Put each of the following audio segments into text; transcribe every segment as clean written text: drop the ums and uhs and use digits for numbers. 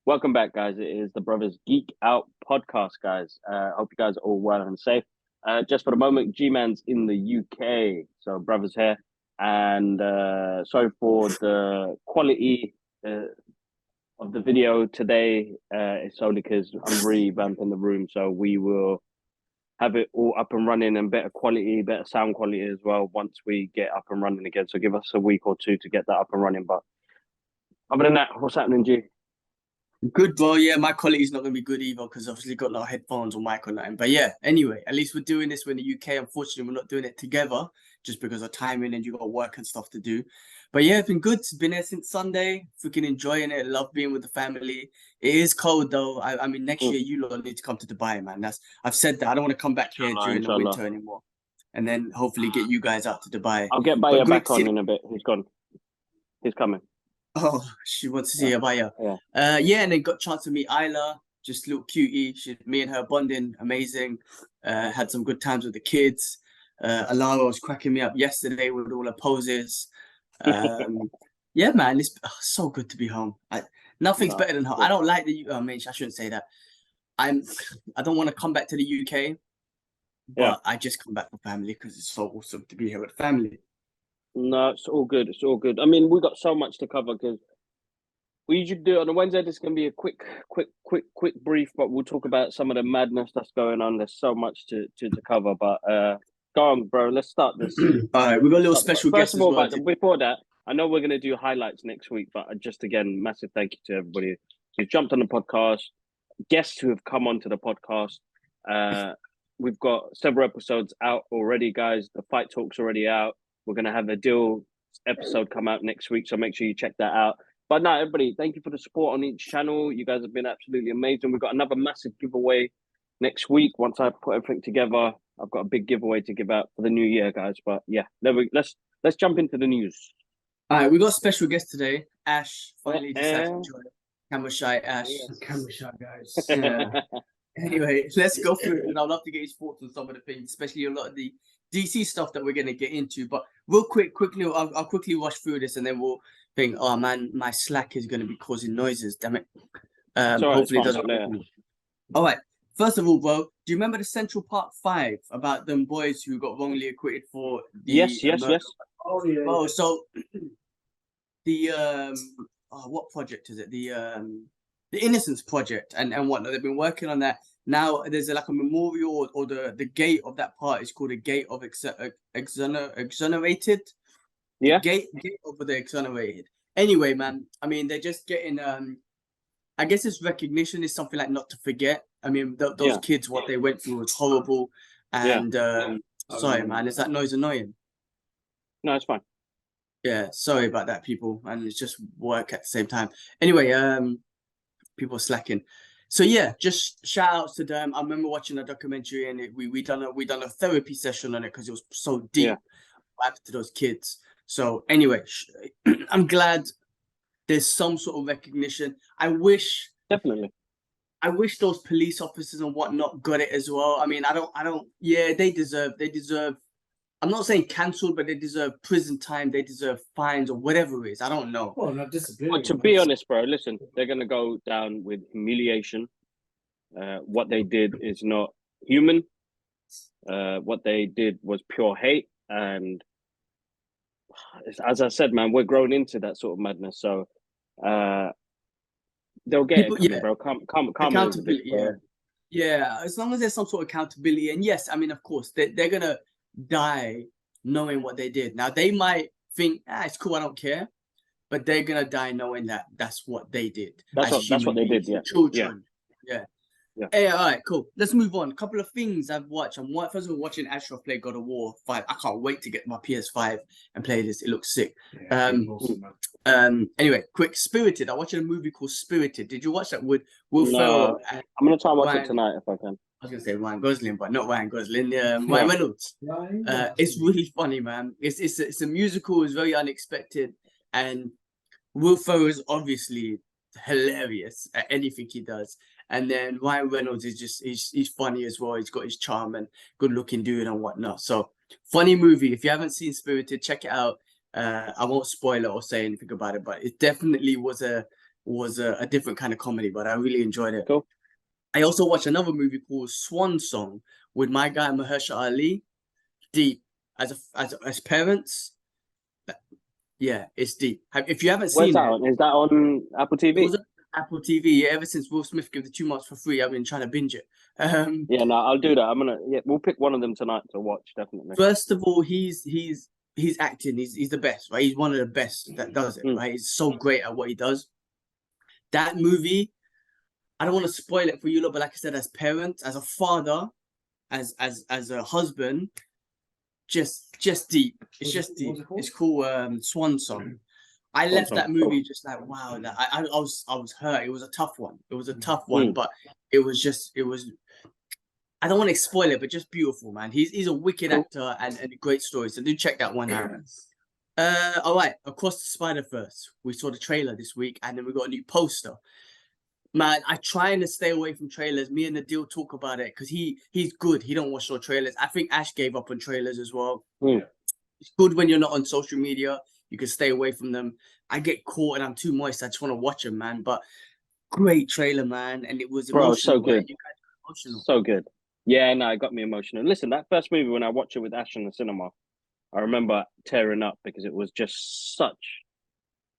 Welcome back, guys. It is the Brothers Geek Out podcast, guys. Hope you guys are all well and safe. Just for the moment, G-Man's in the UK, so Brothers here. And sorry for the quality of the video today. It's only because I'm revamping the room, so we will have it all up and running and better quality, better sound quality as well once we get up and running again. So give us a week or two to get that up and running. But other than that, what's happening, G? Good, bro. Yeah, my quality's not going to be good either because obviously got no headphones or mic or nothing. But yeah, anyway, at least we're doing this. We're in the UK. Unfortunately, we're not doing it together just because of timing and you got work and stuff to do. But yeah, it's been good. It's been here since Sunday. Freaking enjoying it. Love being with the family. It is cold though. I mean, next year you lot need to come to Dubai, man. I've said that. I don't want to come back here during the winter anymore. And then hopefully get you guys out to Dubai. I'll get Baya back on in a bit. He's gone. He's coming. Oh, she wants to see her Baya. Yeah, and then got a chance to meet Isla, just a little cutie. Me and her bonding, amazing. Had some good times with the kids. Alara was cracking me up yesterday with all her poses. Yeah, man, it's so good to be home. Nothing's better than home. I don't like the. I mean, I shouldn't say that. I don't want to come back to the UK, but I just come back for family because it's so awesome to be here with family. No, it's all good. It's all good. I mean, we got so much to cover because we usually do it on a Wednesday. This is going to be a quick brief, but we'll talk about some of the madness that's going on. There's so much to cover, but go on, bro. Let's start this. All right, we got a little special guest. First of all, before that, I know we're going to do highlights next week, but just again, massive thank you to everybody who's jumped on the podcast, guests who have come onto the podcast. We've got several episodes out already, guys. The Fight Talk's already out. We're going to have a deal episode come out next week, so make sure you check that out. But no, everybody, thank you for the support on each channel. You guys have been absolutely amazing. We've got another massive giveaway next week. Once I put everything together, I've got a big giveaway to give out for the new year, guys. But yeah, let's jump into the news. All right, we got a special guest today. Ash finally decided to join. Camera shy Ash. Camera shy, guys. Yeah. Anyway, let's go through it. And I'd love to get his thoughts on some of the things, especially a lot of the DC stuff that we're going to get into. But real quickly, I'll quickly rush through this and then we'll think, oh man, my Slack is going to be causing noises. Damn it. Hopefully it doesn't. All right. First of all, bro, do you remember the Central Park 5 about them boys who got wrongly acquitted for the Yes. Oh, yeah. Oh, so the what project is it? The Innocence Project and whatnot. They've been working on that. Now there's like a memorial or the gate of that part is called a gate of exonerated. Yeah. Gate of the exonerated. Anyway, man, I mean they're just getting I guess this recognition is something like not to forget. I mean those kids, what they went through was horrible. And sorry, man, is that noise annoying? No, it's fine. Yeah, sorry about that, people. And it's just work at the same time. Anyway, people are slacking. So yeah, just shout outs to them. I remember watching a documentary and we done a therapy session on it because it was so deep. What happened to those kids? So anyway, I'm glad there's some sort of recognition. I wish those police officers and whatnot got it as well. I mean, I don't. Yeah, they deserve. I'm not saying cancelled, but they deserve prison time. They deserve fines or whatever it is. I don't know. Well, not discipline. But to be honest, bro, listen, they're going to go down with humiliation. What they did is not human. What they did was pure hate. And as I said, man, we're grown into that sort of madness. So they'll get it coming, bro. Come accountability, yeah. As long as there's some sort of accountability. And yes, I mean, of course, they're going to die knowing what they did. Now they might think, it's cool, I don't care, but they're gonna die knowing that that's what they did. That's what they did. Yeah, children. Yeah. Hey, all right, cool. Let's move on. A couple of things I've watched. First of all, watching Ashraf play God of War 5. I can't wait to get my PS5 and play this. It looks sick. Anyway, quick. Spirited. I watched a movie called Spirited. Did you watch that with Will Ferrell? I'm gonna try and watch it tonight if I can. I was gonna say Ryan Gosling, but not Ryan Gosling. Ryan Reynolds. It's really funny, man. It's a musical. It's very unexpected, and Will Ferrell is obviously hilarious at anything he does. And then Ryan Reynolds is just he's funny as well. He's got his charm and good looking dude and whatnot. So funny movie. If you haven't seen Spirited, check it out. I won't spoil it or say anything about it, but it definitely was a different kind of comedy. But I really enjoyed it. Cool. I also watched another movie called Swan Song with my guy Mahershala Ali. Deep as parents. Yeah, it's deep. If you haven't Where's seen that it, on? Is that on Apple it TV? was on Apple TV. Yeah, ever since Will Smith gave the 2 months for free, I've been trying to binge it. Yeah, no, I'll do that. We'll pick one of them tonight to watch, definitely. First of all, he's acting. He's the best, right? He's one of the best that does it, right? He's so great at what he does. That movie, I don't want to spoil it for you, but like I said, as parents, as a father, as a husband, just deep. It's just deep. It's called Swan Song. I left that movie just like, wow. I was hurt. It was a tough one. It was a tough one, but it was. I don't want to spoil it, but just beautiful, man. He's a wicked actor and a great story. So do check that one out. All right, Across the Spider-Verse. We saw the trailer this week, and then we got a new poster. Man, I trying to stay away from trailers. Me and Nadeal talk about it because he's good. He don't watch no trailers. I think Ash gave up on trailers as well. It's good when you're not on social media. You can stay away from them. I get caught and I'm too moist. I just want to watch them, man. But great trailer, man. And it was emotional. Bro, so good. You guys were emotional. So good. Yeah, no, it got me emotional. Listen, that first movie, when I watched it with Ash in the cinema, I remember tearing up because it was just such,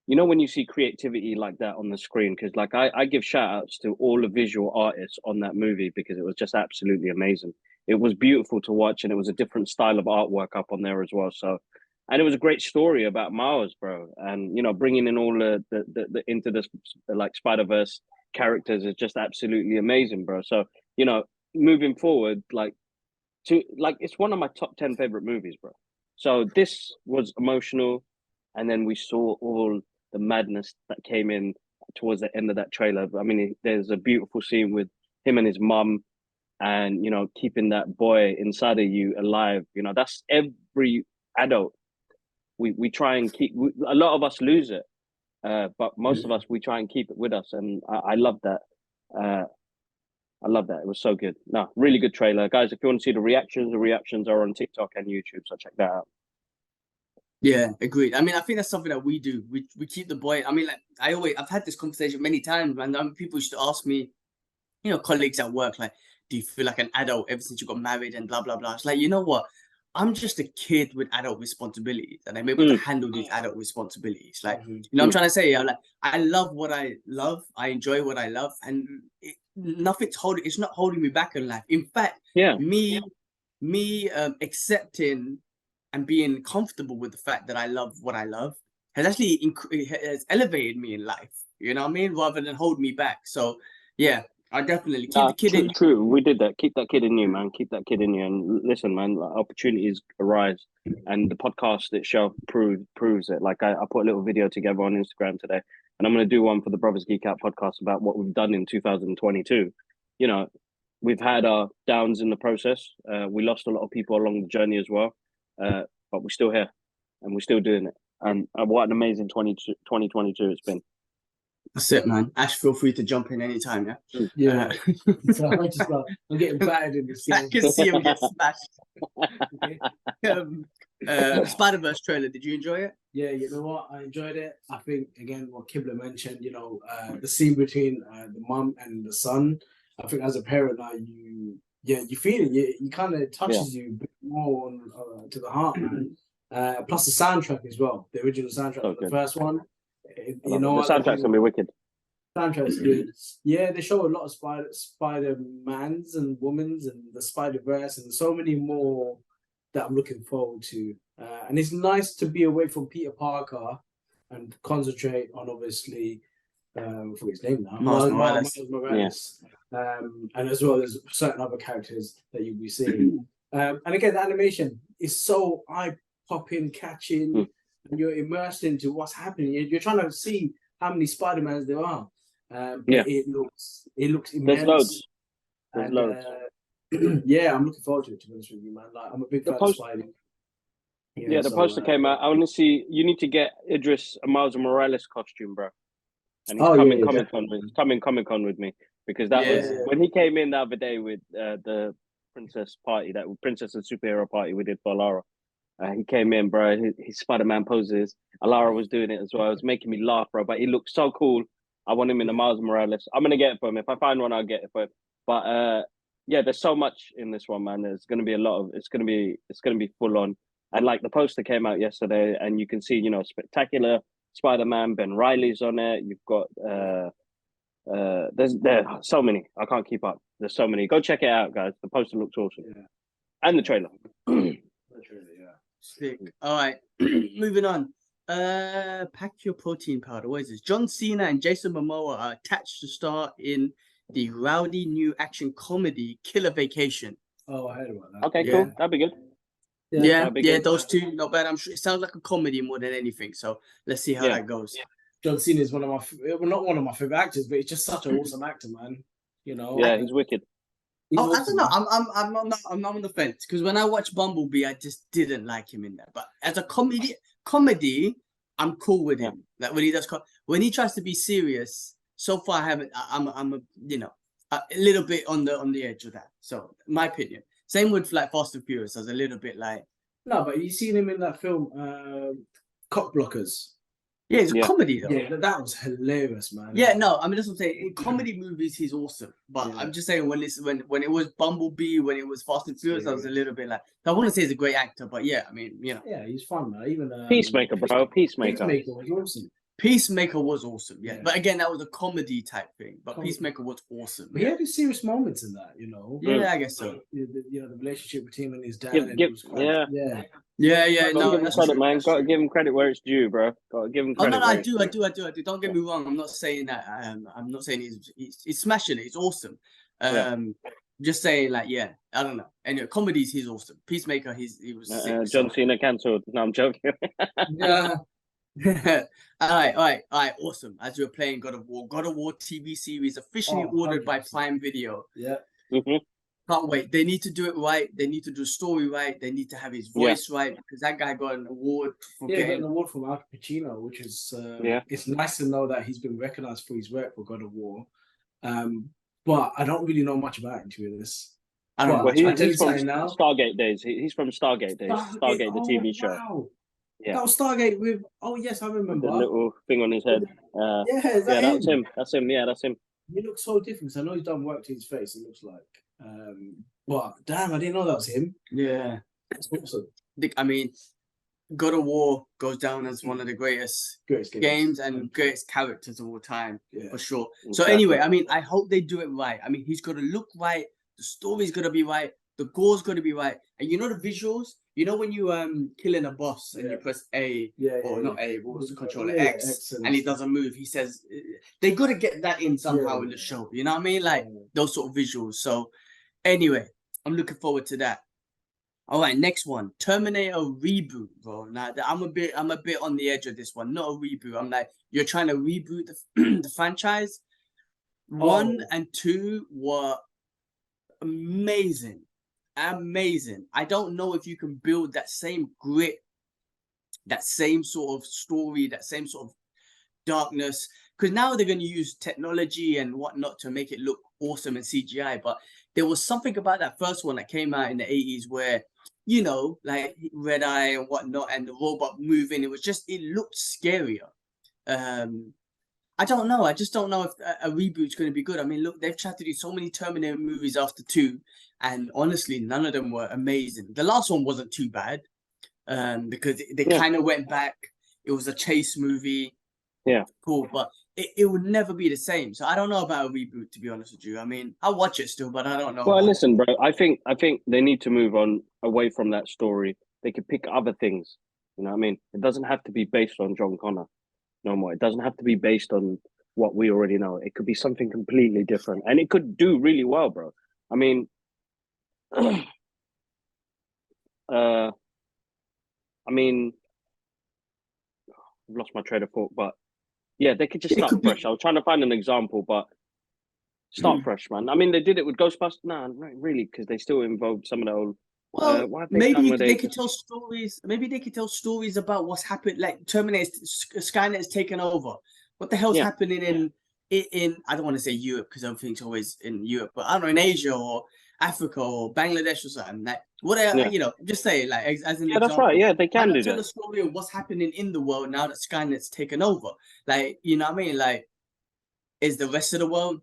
when you see creativity like that on the screen, because like I give shout outs to all the visual artists on that movie because it was just absolutely amazing. It was beautiful to watch, and it was a different style of artwork up on there as well. So, and it was a great story about Miles, bro. And bringing in all the into the like Spider-Verse characters is just absolutely amazing, bro. So moving forward, it's one of my top 10 favorite movies, bro. So this was emotional, and then we saw all the madness that came in towards the end of that trailer. I mean, there's a beautiful scene with him and his mum, and keeping that boy inside of you alive. That's every adult. We try and keep. A lot of us lose it, but most of us we try and keep it with us, and I love that. I love that. It was so good. No, really good trailer, guys. If you want to see the reactions are on TikTok and YouTube, so check that out. Yeah, agreed. I mean, I think that's something that we do. We keep the boy. I mean, like I've had this conversation many times, man. People used to ask me, colleagues at work, like, do you feel like an adult ever since you got married and blah blah blah? It's like, you know what? I'm just a kid with adult responsibilities, and I'm able to handle these adult responsibilities. Like, I'm trying to say, like, I love what I love. I enjoy what I love, and it's not holding me back in life. In fact, me accepting and being comfortable with the fact that I love what I love has actually has elevated me in life. You know what I mean? Rather than hold me back. So yeah, I definitely keep the kid in. True, we did that. Keep that kid in you, man. Keep that kid in you. And listen, man, opportunities arise, and the podcast itself proves it. Like I put a little video together on Instagram today, and I'm going to do one for the Brothers Geek Out podcast about what we've done in 2022. We've had our downs in the process. We lost a lot of people along the journey as well, but we're still here, and we're still doing it. And what an amazing 2022 it's been. That's it, man. Ash, feel free to jump in anytime, yeah? Yeah. So I'm getting battered in this game. I can see him get smashed. Spider-Verse trailer, did you enjoy it? Yeah, you know what? I enjoyed it. I think, again, what Kibler mentioned, the scene between the mum and the son, I think as a parent now, you feel it. You kind of touches you a bit more to the heart, man. Plus the soundtrack as well. The original soundtrack for the first one. The soundtrack's gonna be wicked. Soundtrack's good. Yeah, they show a lot of Spider-Mans and Womans and the Spider-Verse and so many more that I'm looking forward to. And it's nice to be away from Peter Parker and concentrate on, obviously, I forget his name now. Miles Morales. Yeah. And as well, there's certain other characters that you'll be seeing. And again, the animation is so eye-popping, catching. And you're immersed into what's happening. You're trying to see how many Spider-Mans there are. It looks immense. There's loads. Yeah, I'm looking forward to it, to be honest with you, man. Like, I'm a big fan of Spidey. Yeah, the poster came out. I want to see. You need to get Idris a Miles Morales costume, bro. And he's coming Comic Con with me. because that was Yeah. when he came in the other day with the princess and superhero party we did for Lara. He came in, bro. His Spider-Man poses. Alara was doing it as well. It was making me laugh, bro. But he looked so cool. I want him in the Miles Morales. I'm gonna get it for him. If I find one, I'll get it for him. But yeah, there's so much in this one, man. There's gonna be a lot of. It's gonna be full on. And like the poster came out yesterday, and you can see, spectacular Spider-Man. Ben Riley's on it. You've got there are so many. I can't keep up. There's so many. Go check it out, guys. The poster looks awesome, and the trailer. Sick. All right, moving on. Pack your protein powder. What is this? John Cena and Jason Momoa are attached to star in the rowdy new action comedy Killer Vacation. Oh, I heard about that. Okay, cool. That'd be good. Yeah, those two, not bad. I'm sure it sounds like a comedy more than anything. So let's see how that goes. John Cena is one of my, not one of my favorite actors, but he's just such an awesome actor, man. Yeah, he's wicked. Awesome. I don't know. I'm not on the fence because when I watched Bumblebee, I just didn't like him in that. But as a comedy, I'm cool with him. Like when he does, when he tries to be serious. So far, I haven't. I'm a little bit on the edge of that. So my opinion. Same with like Fast and Furious. I was a little bit like. No, but you seen him in that film, Cock Blockers. Yeah, it's a comedy though. Yeah, that was hilarious, man. Yeah, no, I mean that's what I'm saying. In comedy movies, he's awesome. But I'm just saying when it was Bumblebee, when it was Fast and Furious, I was a little bit like I want to say he's a great actor, but yeah, I mean, Yeah, he's fun, man. Even Peacemaker, bro. Peacemaker was awesome. Peacemaker was awesome, but again, that was a comedy type thing. But Peacemaker was awesome. But he had his serious moments in that, Yeah, I guess so. The relationship between him and his dad. Give, Yeah. No, give him credit, man. Got to give him credit where it's due, bro. Got to give him credit. Oh no, I do. Don't get me wrong. I'm not saying that. I'm not saying he's smashing it. He's awesome. Just saying, like, I don't know. Anyway, comedies, he's awesome. Peacemaker, he was sick. John Cena cancelled. No, I'm joking. Yeah. All right, awesome. As we're playing God of War TV series officially ordered by Prime Video. Yeah. Can't wait. They need to do it right. They need to do the story right. They need to have his voice right because that guy got an award for getting an award from Al Pacino, which is it's nice to know that he's been recognized for his work for God of War. But I don't really know much about him, to be honest. I don't know. He's from Stargate days. He's from Stargate days. Stargate, the TV show. Wow. Yeah. That was Stargate with. Oh yes, I remember. The little thing on his head. That's him. That's him. Yeah, that's him. He looks so different. I know he's done work to his face. It looks like. But damn, I didn't know that was him. Yeah, that's awesome. I mean, God of War goes down as one of the greatest games and greatest characters of all time, for sure. So anyway, I mean, I hope they do it right. I mean, he's got to look right. The story's got to be right. The gore's got to be right. And the visuals. When you killing a boss and you press A not A, what was the controller? X, and he doesn't move. He says they got to get that in somehow in the show. You know what I mean? Like those sort of visuals. So anyway, I'm looking forward to that. All right, next one, Terminator reboot, bro. Now I'm a bit on the edge of this one. Not a reboot. I'm like, you're trying to reboot the franchise. 1 and 2 were amazing. I don't know if you can build that same grit, that same sort of story, that same sort of darkness, because now they're going to use technology and whatnot to make it look awesome in CGI. But there was something about that first one that came out in the 80s where, like Red Eye and whatnot, and the robot moving, it looked scarier. I don't know. I just don't know if a reboot's going to be good. I mean, look, they've tried to do so many Terminator movies after 2, and honestly, none of them were amazing. The last one wasn't too bad, because they kind of went back. It was a chase movie. Yeah. Cool, but it would never be the same. So I don't know about a reboot, to be honest with you. I mean, I'll watch it still, but I don't know. Well, listen, bro. I think they need to move on away from that story. They could pick other things. You know what I mean? It doesn't have to be based on John Connor no more. It doesn't have to be based on what we already know. It could be something completely different, and it could do really well, bro. I mean, I've lost my train of thought, but yeah, they could just start fresh. I was trying to find an example, but start fresh, man. I mean, they did it with Ghostbusters. No, not really, because they still involved some of the old. Well, maybe they could tell stories. Maybe they could tell stories about what's happened. Like Terminator, Skynet is taken over. What the hell's happening in I don't want to say Europe because everything's always in Europe, but I don't know, in Asia or Africa or Bangladesh or something, like whatever, Yeah. you know, just say like as an Yeah, that's right. example. Yeah, they Why can not do tell that. a story of what's happening in the world now that Skynet's taken over? Like, you know what I mean? Like, is the rest of the world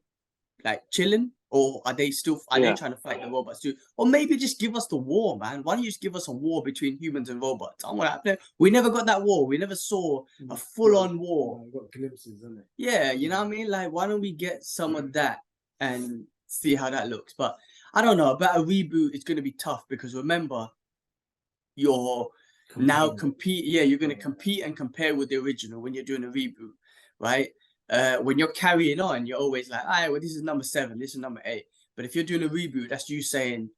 like chilling, or are they Yeah. trying to fight the robots too? Or maybe just give us the war, man. Why don't you just give us a war between humans and robots? I want to. We never got that war. We never saw a full-on war. Got glimpses, isn't it? Yeah, you know what I mean? Like, why don't we get some of that and see how that looks? But I don't know. About a reboot, it's going to be tough because remember, you're now compete. Yeah, you're going to compete and compare with the original when you're doing a reboot, right? When you're carrying on, you're always like, all right, well, this is number 7, this is number 8. But if you're doing a reboot, that's you saying,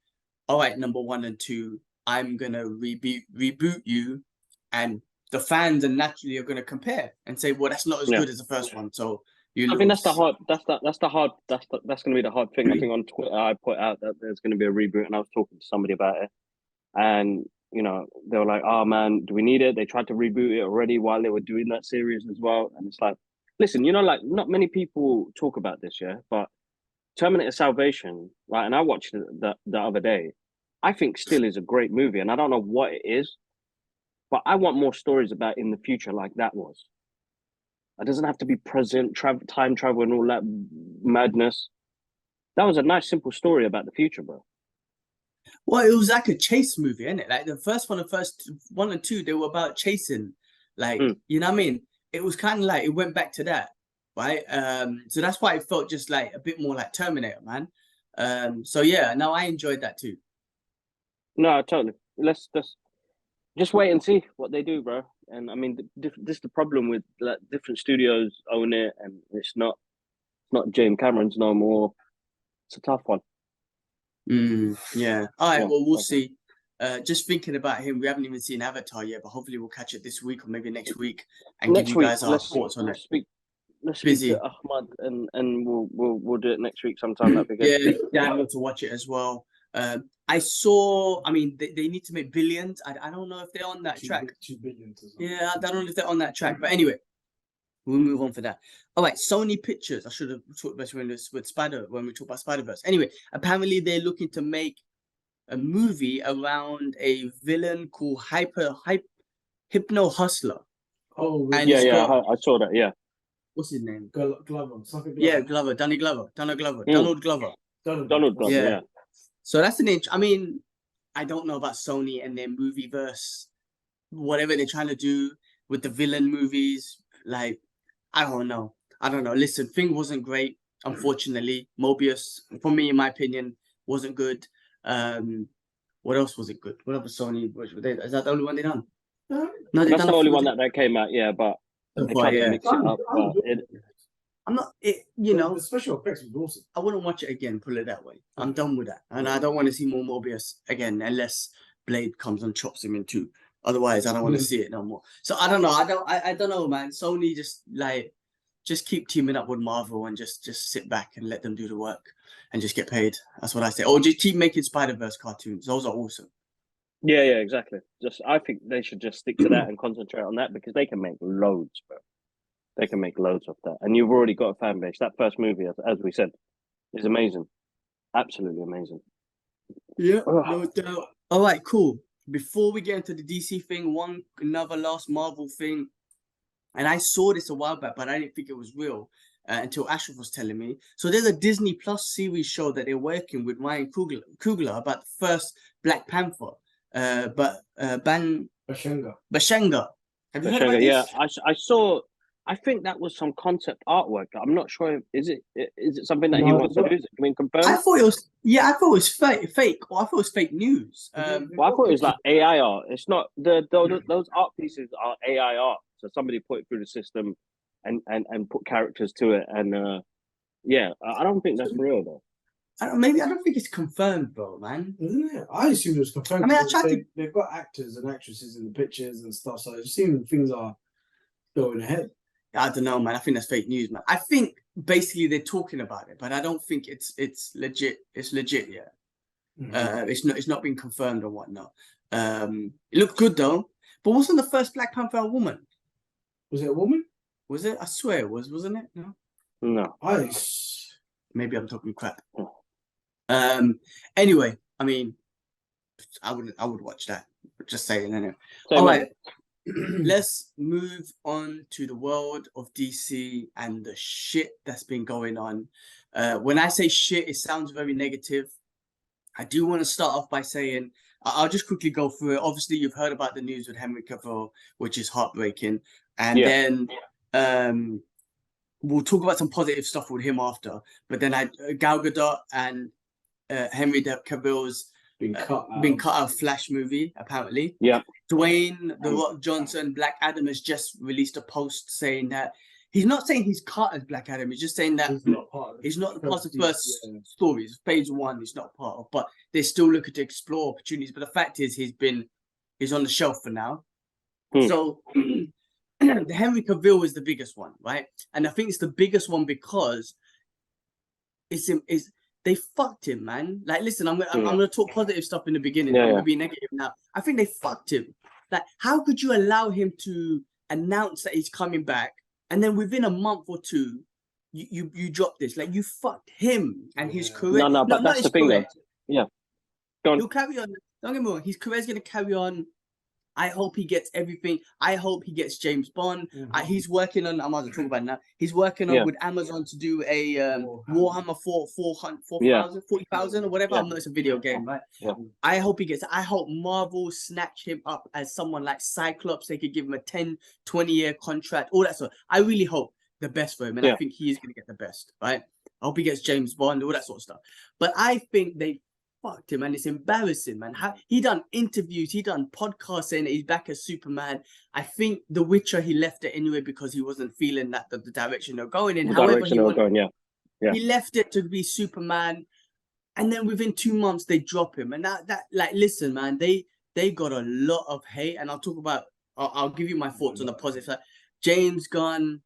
all right, number 1 and 2, I'm gonna reboot you, and the fans and naturally are gonna compare and say, well, that's not as good as the first one. So you I think lose. that's going to be the hard thing. I think on Twitter I put out that there's going to be a reboot, and I was talking to somebody about it, and you know they were like, "Oh man, do we need it?" They tried to reboot it already while they were doing that series as well, and it's like, listen, you know, like not many people talk about this, yeah, but Terminator Salvation, right? And I watched it the other day. I think still is a great movie, and I don't know what it is, but I want more stories about in the future like that was. It doesn't have to be present, time travel, and all that madness. That was a nice, simple story about the future, bro. Well, it was like a chase movie, isn't it? Like the first one and 2, they were about chasing, like you know what I mean. It was kind of like it went back to that, right? So that's why it felt just like a bit more like Terminator, man. So yeah, no, I enjoyed that too. No, totally. Let's just wait and see what they do, bro. And I mean, this is the problem with like different studios own it, and it's not James Cameron's no more. It's a tough one. Yeah. All right. Yeah, Well, we'll okay. see. Just thinking about him, we haven't even seen Avatar yet, but hopefully we'll catch it this week or maybe next week and give Next you week, guys our thoughts on it. let's speak to Busy. Ahmad, and we'll do it next week sometime. That'd be good. Yeah, I want to watch it as well. I saw. I mean, they need to make billions. I don't know if they're on that track. 2 billion. Or something. Yeah, I don't know if they're on that track. But anyway, we'll move on for that. All right, Sony Pictures. I should have talked about this when we talk about Spider-Verse. Anyway, apparently they're looking to make a movie around a villain called Hypno Hustler. Oh, and Yeah, it's yeah, got I saw that. Yeah, what's his name? Glover, something. Yeah, Glover, Donald Glover, Donald Glover. Donald Glover. Yeah. Yeah. So that's an I mean, I don't know about Sony and their movie verse, whatever they're trying to do with the villain movies. Like, I don't know. Listen, Thing wasn't great, unfortunately. Mobius, for me, in my opinion, wasn't good. What else was it good? What other Sony? Is that the only one they done? No, they That's done the only one few. that came out. Yeah, but So they far, tried to yeah. mix it up. But I'm not. You know, the special effects was awesome. I wouldn't watch it again. Put it that way. I'm done with that, and I don't want to see more Mobius again unless Blade comes and chops him in two. Otherwise, I don't want to see it no more. So I don't know. I don't know, man. Sony just keep teaming up with Marvel and just sit back and let them do the work and just get paid. That's what I say. Or just keep making Spider-Verse cartoons. Those are awesome. yeah, exactly. I think they should just stick to that and concentrate on that because they can make loads, bro. They can make loads of that, and you've already got a fan base. That first movie, as we said, is amazing, absolutely amazing. Yeah, no doubt. All right, cool. Before we get into the DC thing, another last Marvel thing, and I saw this a while back, but I didn't think it was real until Ashraf was telling me. So there's a Disney Plus series show that they're working with Ryan Coogler about the first Black Panther, Bashenga. Have you heard about this? Yeah, I saw. I think that was some concept artwork. I'm not sure. Is it something that he wants to do? Is it being confirmed? I thought it was. Yeah, I thought it was fake. Or I thought it was fake news. Well, I thought it was like AI art. It's not those art pieces are AI art. So somebody put it through the system and put characters to it. And yeah, I don't think that's real though. I don't think it's confirmed, bro, man. Isn't it? I assume it was confirmed. I mean, they've got actors and actresses in the pictures and stuff, so I assume things are going ahead. I don't know, man. I think that's fake news, man. I think basically they're talking about it, but I don't think it's legit. It's legit yet. It's not been confirmed or whatnot. It looked good though. But wasn't the first Black Panther a woman? Was it a woman? Was it? I swear it was, wasn't it? No. No. Maybe I'm talking crap. Anyway, I mean, I would watch that. Just saying, anyway. All right. Let's move on to the world of DC and the shit that's been going on. When I say shit, it sounds very negative. I do want to start off by saying, I'll just quickly go through it. Obviously, you've heard about the news with Henry Cavill, which is heartbreaking. And then we'll talk about some positive stuff with him after. But then Gal Gadot and Henry Cavill's been cut out of Flash movie, apparently. Yeah. Dwayne The Rock Johnson, Black Adam, has just released a post saying that he's not saying he's cut as Black Adam. He's just saying that he's not part of the first stories. Phase 1 he's not part of, but they're still looking to explore opportunities. But the fact is, he's on the shelf for now. So the Henry Cavill is the biggest one, right? And I think it's the biggest one because they fucked him, man. Like, listen, I'm gonna talk positive stuff in the beginning. I'm gonna be negative now. I think they fucked him. Like, how could you allow him to announce that he's coming back, and then within a month or two, you drop this? Like, you fucked him and his career. No, but that's the thing, though. Yeah, go on. He'll carry on. Don't get me wrong. His career's gonna carry on. I hope he gets everything. I hope he gets James Bond. He's working on. I might as well talk about it now. He's working on with Amazon to do a Warhammer 40,000 or whatever. I know it's a video game, right? Yeah. I hope he gets. I hope Marvel snatch him up as someone like Cyclops. They could give him a 10, 20-year contract. All that sort. I really hope the best for him, and I think he is going to get the best, right? I hope he gets James Bond, all that sort of stuff. But I think they fucked him, and it's embarrassing, man. How he done interviews, he done podcasts saying that he's back as Superman. I think The Witcher, he left it anyway because he wasn't feeling that the direction they're going in. However, he left it to be Superman, and then within 2 months they drop him, and that like, listen, man, they got a lot of hate, and I'll talk about. I'll give you my thoughts on the positive side. James Gunn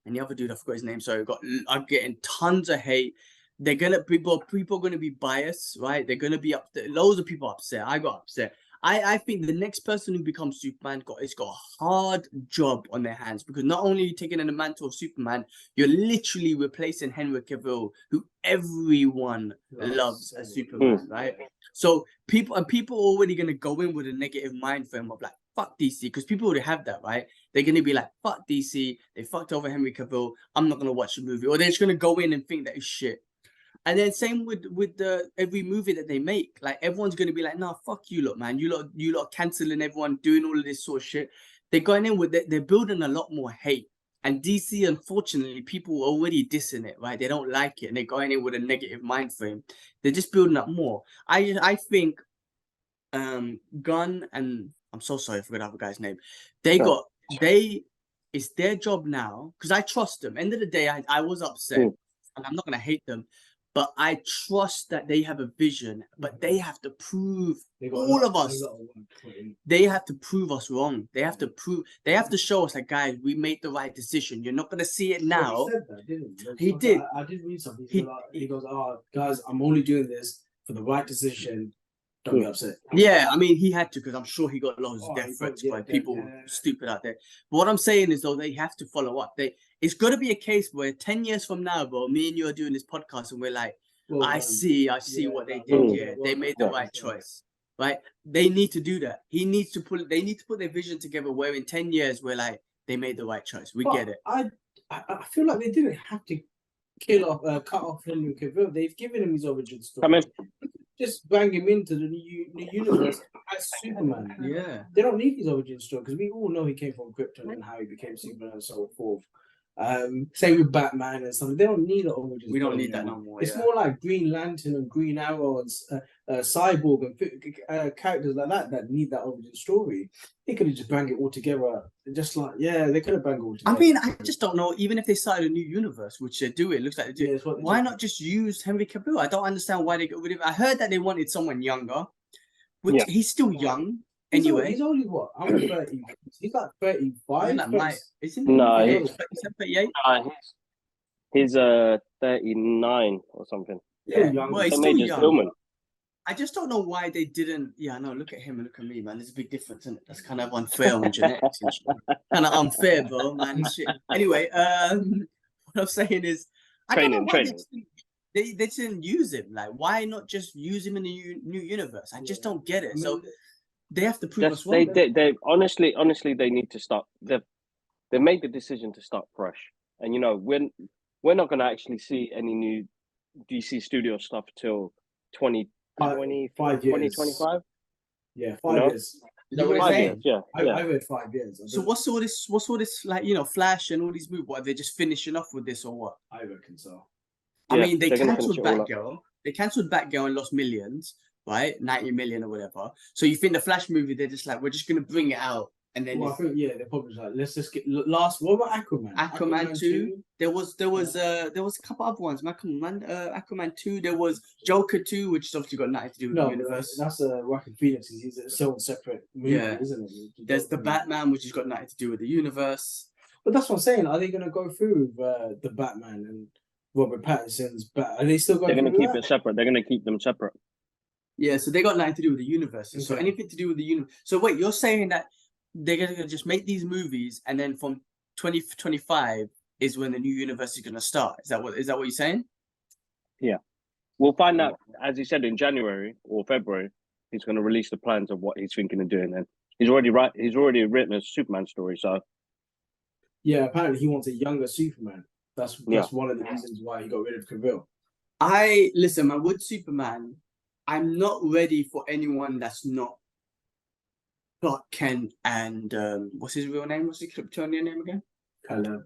and the other dude, I forgot his name. Sorry, I'm getting tons of hate. They're gonna people are gonna be biased, right? They're gonna be upset. Loads of people upset. I got upset. I think the next person who becomes Superman got a hard job on their hands, because not only are you taking in the mantle of Superman, you're literally replacing Henry Cavill, who everyone loves as Superman, right? So people are already gonna go in with a negative mind frame of like, fuck DC, because people already have that, right? They're gonna be like, fuck DC, they fucked over Henry Cavill, I'm not gonna watch the movie, or they're just gonna go in and think that it's shit. And then same with the every movie that they make, like everyone's gonna be like, nah, fuck you lot, man. You lot canceling everyone, doing all of this sort of shit. They're going in with they're building a lot more hate. And DC, unfortunately, people are already dissing it, right? They don't like it, and they're going in with a negative mind frame. They're just building up more. I think Gunn, and I'm so sorry, I forgot the other guy's name. It's their job now, because I trust them. End of the day, I was upset, and I'm not gonna hate them. But I trust that they have a vision, but they have to prove all of us. They have to prove us wrong. They have to show us that, guys, we made the right decision. You're not going to see it now. He said that, didn't he? He did. I did read something. He goes, oh, guys, I'm only doing this for the right decision. Don't be upset. Yeah, I mean, he had to, because I'm sure he got loads of death threats by people stupid out there. But what I'm saying is, though, they have to follow up. It's got to be a case where 10 years from now, bro, me and you are doing this podcast and we're like, I see what they did here. They made the right choice, right? They need to do that. They need to put their vision together where in 10 years, we're like, they made the right choice. We get it. I feel like they didn't have to cut off Henry Cavill. They've given him his origin story. Come in. Just bang him into the new universe as Superman. Yeah. They don't need his origin story, because we all know he came from Krypton and how he became Superman and so forth. Same with Batman and stuff. They don't need an origin story. We don't need that no more. It's more like Green Lantern and Green Arrow and Cyborg and characters like that need that origin story. They could have just banged it all together. Just like, they could have banged it all together. I mean, I just don't know. Even if they started a new universe, which they do, it looks like they do. Why not just use Henry Cavill? I don't understand why they got rid of it. I heard that they wanted someone younger, which he's still young. Anyway, he's only what? I'm 30. He's like 35. Isn't he? No, he's 38. He's 39 or something. Yeah, well, he's still young. Filming. I just don't know why they didn't. Yeah, no, look at him and look at me, man. There's a big difference, isn't it? That's kind of unfair on genetics. Kind of unfair, bro, man. Shit. Anyway, what what I'm saying is, I don't know why Training. they didn't use him. Like, why not just use him in the new universe? I just don't get it. So they have to prove us wrong. They honestly, they need to start. They've made the decision to start fresh, and you know, we're not going to actually see any new DC studio stuff till 2024, 5 years. 2025. Yeah, You know? 5 years. Is that what you're 5 saying? years, yeah. I read 5 years. So what's all this like, Flash and all these movies? What, are they just finishing off with this or what? I reckon so. I mean, they they're gonna finish cancelled it all up. Batgirl. They cancelled Batgirl and lost millions, right? 90 million or whatever. So you think the Flash movie, they're just like, we're just gonna bring it out and then Well, I think they're probably like, let's just get last. What about Aquaman? Aquaman 2. There was a couple other ones. Aquaman 2. There was Joker 2, which has obviously got nothing to do with the universe. That's Joaquin Phoenix. He's its own separate movie, isn't it? There's the Batman, which has got nothing to do with the universe. But that's what I'm saying. Are they going to go through the Batman and Robert Pattinson's Bat? Are they still going? They're going to keep it separate. They're going to keep them separate. Yeah, so they got nothing to do with the universe. Okay. So anything to do with the universe. So wait, you're saying that they're going to just make these movies, and then from 2025 is when the new universe is going to start. Is that what you're saying? Yeah, we'll find out, as he said, in January or February. He's going to release the plans of what he's thinking of doing. And he's already written a Superman story. So yeah, apparently he wants a younger Superman. That's one of the reasons why he got rid of Cavill. Listen, man, with Superman, I'm not ready for anyone that's not Clark Kent and what's his real name? What's his Kryptonian name again?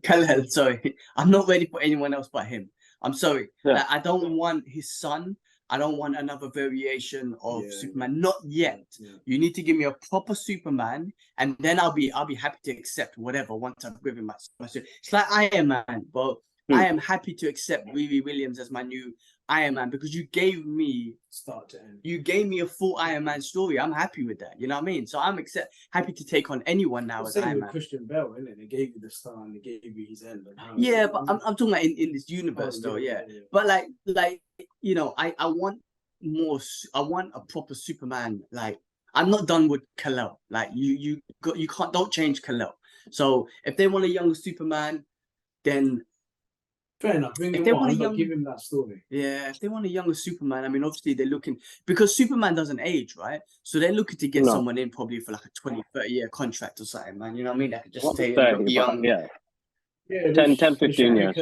Kal-El. Sorry, I'm not ready for anyone else but him. I'm sorry. Yeah. I don't want his son. I don't want another variation of Superman. Not yet. Yeah. You need to give me a proper Superman, and then I'll be happy to accept whatever once I've given my. It's like Iron Man, but I am happy to accept Riri Williams as my new Iron Man because you gave me start to end. You gave me a full Iron Man story. I'm happy with that. You know what I mean? So I'm happy to take on anyone now as Iron Man. Christian Bale, isn't it? They gave you the start and they gave you his end. Yeah, but I'm talking about in this universe though. Yeah. But like I want more. I want a proper Superman. Like I'm not done with Kal-El. Like don't change Kal-El. So if they want a younger Superman, then. Fair enough. If they want give him that story. Yeah, if they want a younger Superman, I mean, obviously they're looking because Superman doesn't age, right? So they're looking to get someone in probably for like a 20, 30-year contract or something, man. You know what I mean? That could just stay young. Yeah, 10, 15 years.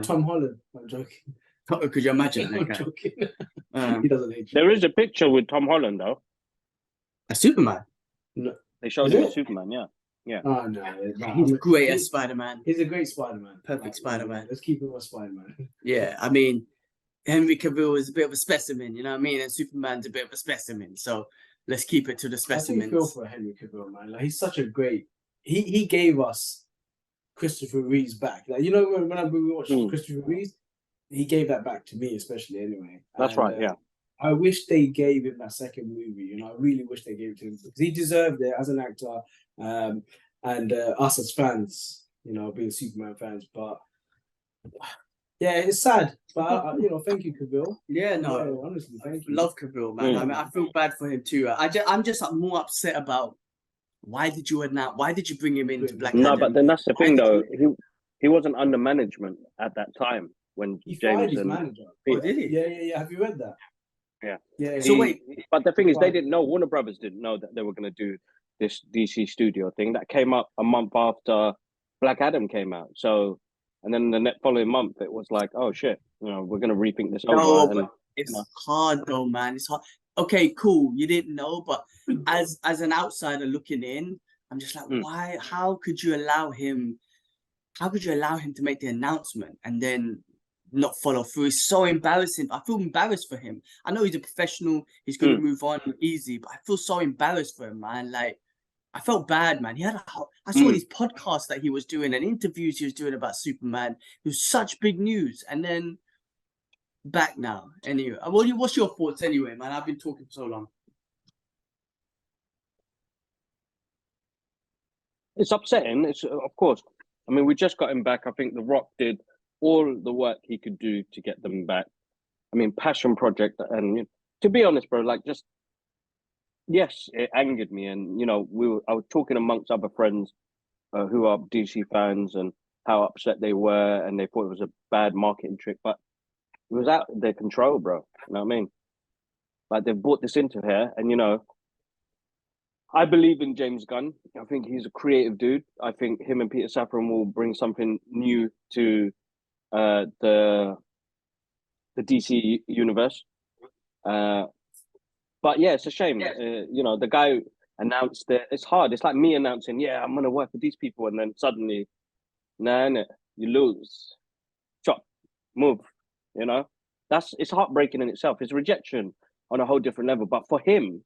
Tom Holland. I'm joking. Could you imagine? I'm joking. He doesn't age. There is a picture with Tom Holland though. A Superman? No. They showed him Superman, yeah. Oh no, he's great as Spider-Man. He's a great Spider-Man. Perfect Spider-Man. Let's keep him a Spider-Man. Yeah, I mean, Henry Cavill is a bit of a specimen, you know what I mean? And Superman's a bit of a specimen. So let's keep it to the specimens. I feel for Henry Cavill, man. Like he's such a great. He gave us Christopher Reeves back. Like when we watched Christopher Reeves, he gave that back to me, especially anyway. That's right. Yeah. I wish they gave him that second movie. I really wish they gave it to him because he deserved it as an actor. And us as fans, being Superman fans, but yeah, it's sad. But thank you, Cavill. Yeah, no, yeah, honestly, thank you. Love Cavill, man. I mean, I feel bad for him too. I'm just more upset about why did you bring him into Black Adam? No, but then that's the thing, though. He wasn't under management at that time when he James fired his manager. Oh, did he? Yeah. Have you read that? Yeah. So wait, but the thing is, they didn't know. Warner Brothers didn't know that they were going to do this DC studio thing that came up a month after Black Adam came out. So, and then the following month, it was like, oh shit, we're going to rethink this over. But it's hard though, man. It's hard. Okay, cool. You didn't know, but as an outsider looking in, I'm just like, why? How could you allow him? How could you allow him to make the announcement and then not follow through? It's so embarrassing. I feel embarrassed for him. I know he's a professional. He's going to move on easy, but I feel so embarrassed for him, man. Like, I felt bad, man. I saw these podcasts that he was doing and interviews he was doing about Superman. It was such big news. And then back now. Anyway, what's your thoughts anyway, man? I've been talking for so long. It's upsetting. It's of course. I mean, we just got him back. I think The Rock did all the work he could do to get them back. I mean, passion project, and to be honest, bro, like yes, it angered me, and I was talking amongst other friends who are DC fans, and how upset they were, and they thought it was a bad marketing trick, but it was out of their control, bro. You know what I mean? Like they've brought this into here, and I believe in James Gunn. I think he's a creative dude. I think him and Peter Safran will bring something new to the DC universe. But yeah, it's a shame. The guy announced it. It's hard. It's like me announcing, yeah, I'm gonna work with these people, and then suddenly, nah, you lose. Chop, move. It's heartbreaking in itself. It's rejection on a whole different level. But for him,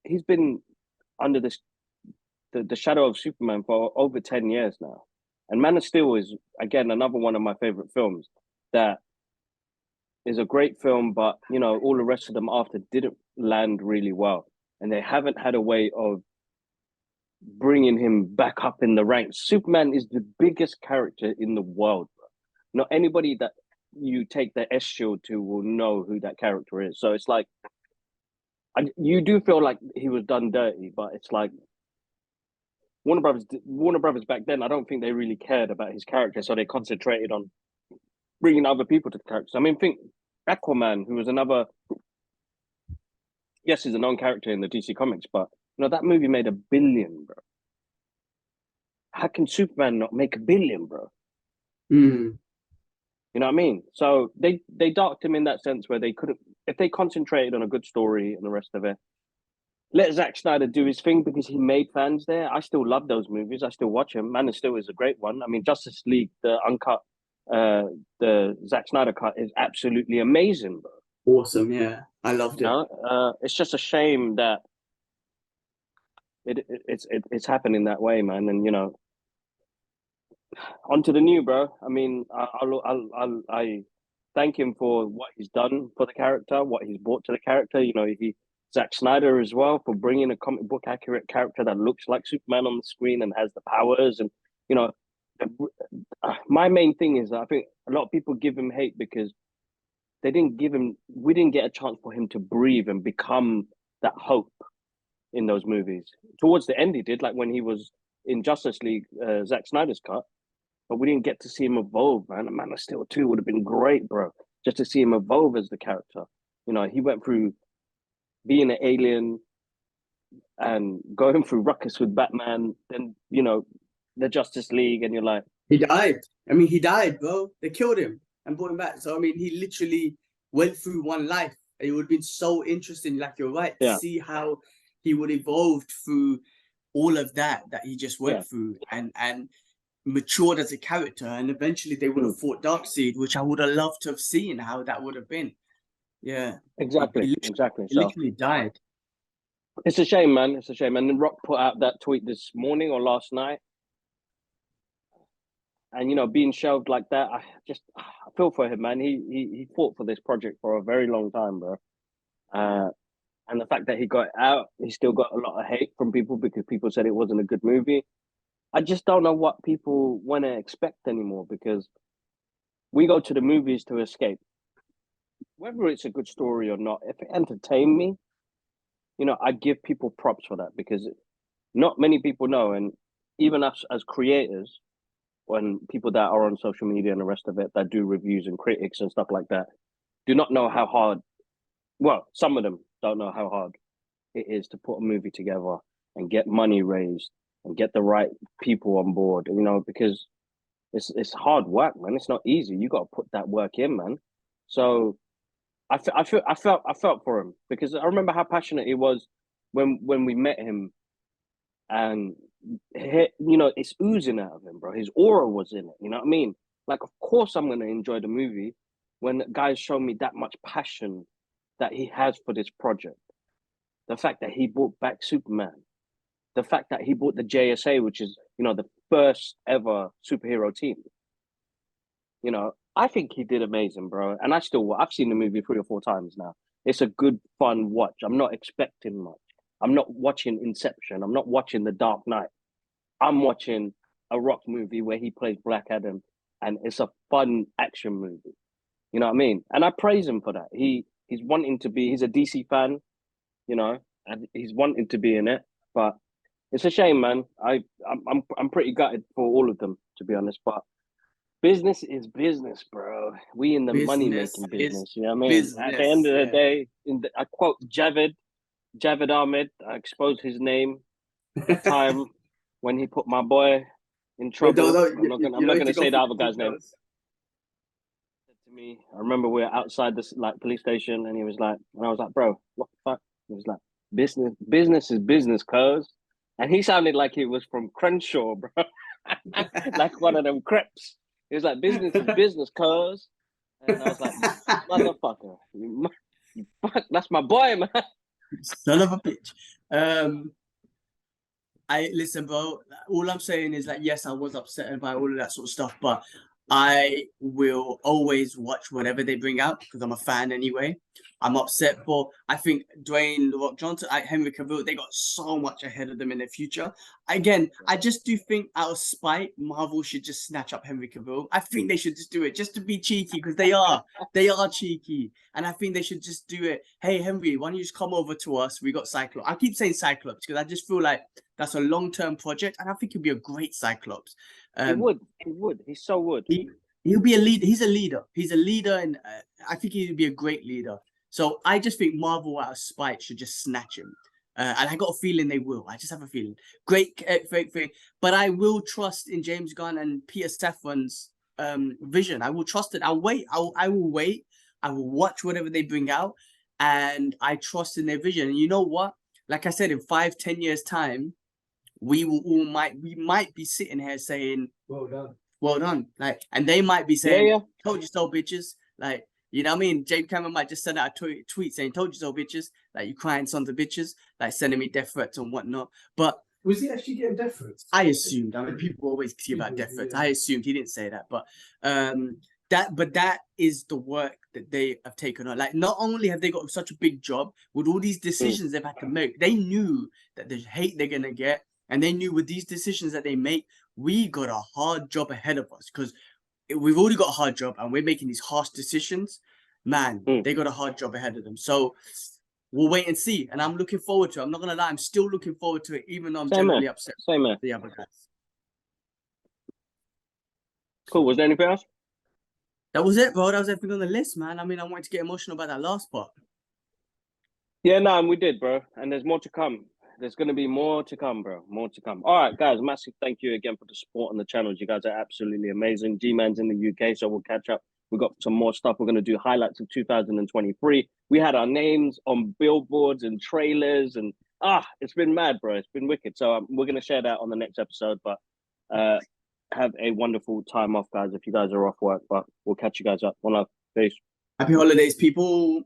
he's been under the shadow of Superman for over 10 years now. And Man of Steel is, again, another one of my favorite films that is a great film, but, all the rest of them after didn't land really well. And they haven't had a way of bringing him back up in the ranks. Superman is the biggest character in the world. Not anybody that you take the S shield to will know who that character is. So it's like, you do feel like he was done dirty, but it's like Warner Brothers back then, I don't think they really cared about his character, so they concentrated on bringing other people to the characters. I mean, think Aquaman, who was another, yes, he's a non-character in the DC comics, but that movie made $1 billion, bro. How can Superman not make $1 billion, bro? Mm. You know what I mean? So they darked him in that sense where they couldn't, if they concentrated on a good story and the rest of it, let Zack Snyder do his thing because he made fans there. I still love those movies. I still watch them. Man of Steel is a great one. I mean, Justice League, the uncut, the Zack Snyder cut is absolutely amazing, bro. Awesome, yeah. I loved it. It's just a shame that it's happening that way, man. And onto the new, bro. I mean, I thank him for what he's done for the character, what he's brought to the character. Zack Snyder as well for bringing a comic book accurate character that looks like Superman on the screen and has the powers. And my main thing is that I think a lot of people give him hate because we didn't get a chance for him to breathe and become that hope in those movies. Towards the end, he did, like when he was in Justice League, Zack Snyder's cut. But we didn't get to see him evolve, man. Man of Steel 2 would have been great, bro. Just to see him evolve as the character. He went through being an alien and going through ruckus with Batman, then, the Justice League, and you're like... He died. I mean, he died, bro. They killed him and brought him back. So, I mean, he literally went through one life. It would have been so interesting, like you're right, to see how he would evolve through all of that he just went through and matured as a character, and eventually they would have fought Darkseid, which I would have loved to have seen how that would have been. Yeah, exactly. He literally died. It's a shame, man. It's a shame. And then Rock put out that tweet this morning or last night, and being shelved like that, I feel for him, man. He fought for this project for a very long time, bro. And the fact that he got out, he still got a lot of hate from people because people said it wasn't a good movie. I just don't know what people want to expect anymore because we go to the movies to escape. Whether it's a good story or not, if it entertained me, I give people props for that because not many people know. And even us as creators, when people that are on social media and the rest of it that do reviews and critics and stuff like that, do not know how hard, well, some of them don't know how hard it is to put a movie together and get money raised and get the right people on board, because it's hard work, man. It's not easy. You got to put that work in, man. So I felt for him because I remember how passionate he was when we met him, and it's oozing out of him, bro. His aura was in it. You know what I mean? Like, of course, I'm gonna enjoy the movie when guys show me that much passion that he has for this project. The fact that he brought back Superman. The fact that he brought the JSA, which is, the first ever superhero team. I think he did amazing, bro. And I've seen the movie 3 or 4 times now. It's a good, fun watch. I'm not expecting much. I'm not watching Inception. I'm not watching The Dark Knight. I'm watching a Rock movie where he plays Black Adam, and it's a fun action movie. You know what I mean? And I praise him for that. He's a DC fan, and he's wanting to be in it, but It's a shame, man. I'm pretty gutted for all of them, to be honest. But business is business, bro. We in the money Business making is business. You know what I mean? At the end business. of the Yeah. day, I quote Javed Ahmed. I exposed his name that time when he put my boy in But trouble. you I'm don't not need to gonna go say the through other the guy's name. details. To me, I remember we were outside this like police station, and he was like, and I was like, bro, what the fuck? He was like, business is business, cuz. And he sounded like he was from Crenshaw, bro, like one of them creps. He was like, business is business, cuz. And I was like, you motherfucker, you fuck, that's my boy, man. Son of a bitch. I listen, bro. All I'm saying is that yes, I was upset by all of that sort of stuff, but I will always watch whatever they bring out because I'm a fan anyway. I'm upset for I think Dwayne The Rock Johnson, Henry Cavill, they got so much ahead of them in the future. Again, I just do think out of spite, Marvel should just snatch up Henry Cavill. I think they should just do it just to be cheeky because they are cheeky, and I think they should just do it. Hey Henry, why don't you just come over to us? We got Cyclops. I keep saying Cyclops because I just feel like that's a long-term project, and I think he'd be a great Cyclops. He would. He so would. He'll be a leader. He's a leader. He's a leader, and I think he'd be a great leader. So I just think Marvel, out of spite, should just snatch him. And I got a feeling they will. I just have a feeling. Great, thing. But I will trust in James Gunn and Peter Safran's vision. I will trust it. I'll wait. I will wait. I will watch whatever they bring out, and I trust in their vision. And you know what? Like I said, in 5-10 years' time, we might be sitting here saying, Well done. well done. Like, and they might be Yeah, saying, yeah. told you so, bitches. Like, you know what I mean? James Cameron might just send out a tweet saying, told you so, bitches. Like, you crying sons of bitches, like sending me death threats and whatnot. But Was he actually getting deference? I assumed, I mean, people always give about death threats. Yeah. I assumed he didn't say that, but that is the work that they have taken on. Like, not only have they got such a big job with all these decisions they've had to make, they knew that the hate they're gonna get, and they knew with these decisions that they make, we got a hard job ahead of us because we've already got a hard job and we're making these harsh decisions. Man, they got a hard job ahead of them. So we'll wait and see. And I'm looking forward to it. I'm not gonna lie, I'm still looking forward to it, even though I'm generally upset Same man. with the other guys. Cool. Was there anything else? That was it, bro. That was everything on the list, man. I mean, I wanted to get emotional about that last part. Yeah, no, and we did, bro. And there's more to come. There's going to be more to come, bro. More to come. All right, guys. Massive thank you again for the support on the channels. You guys are absolutely amazing. G-Man's in the UK, so we'll catch up. We've got some more stuff. We're going to do highlights of 2023. We had our names on billboards and trailers, and it's been mad, bro. It's been wicked. So we're going to share that on the next episode. But have a wonderful time off, guys, if you guys are off work. But we'll catch you guys up. One love. Peace. Happy holidays, people.